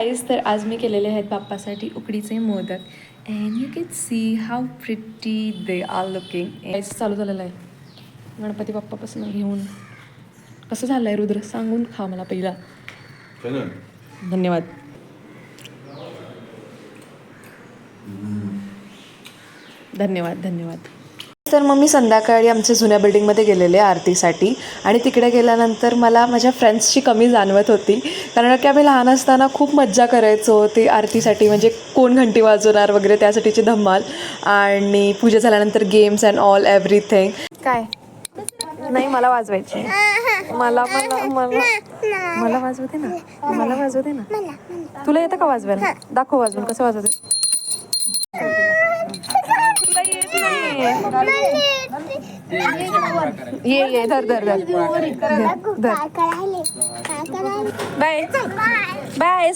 तर आज मी केलेले आहेत बाप्पासाठी उकडीचे modak and you can see how pretty they are looking. चालू झालेलं आहे गणपती बाप्पापासून घेऊन. कसं झालं आहे रुद्र सांगून खा मला पहिला. धन्यवाद. धन्यवाद धन्यवाद. तर मग मी संध्याकाळी आमच्या जुन्या बिल्डिंगमध्ये गेलेले आरतीसाठी आणि तिकडे गेल्यानंतर मला माझ्या फ्रेंड्सची कमी जाणवत होती, कारण की आम्ही लहान असताना खूप मज्जा करायचो ती आरतीसाठी. म्हणजे कोण घंटी वाजवणार वगैरे त्यासाठीची धम्माल आणि पूजा झाल्यानंतर गेम्स अँड ऑल एव्हरीथिंग. काय नाही मला वाजवायचे. मला मला मला मला वाजवू दे ना. मला वाजवू दे ना. तुला येतं का वाजवायला? दाखव वाजवून कसं वाजवते. ये धर धर धर धर. Bye bye.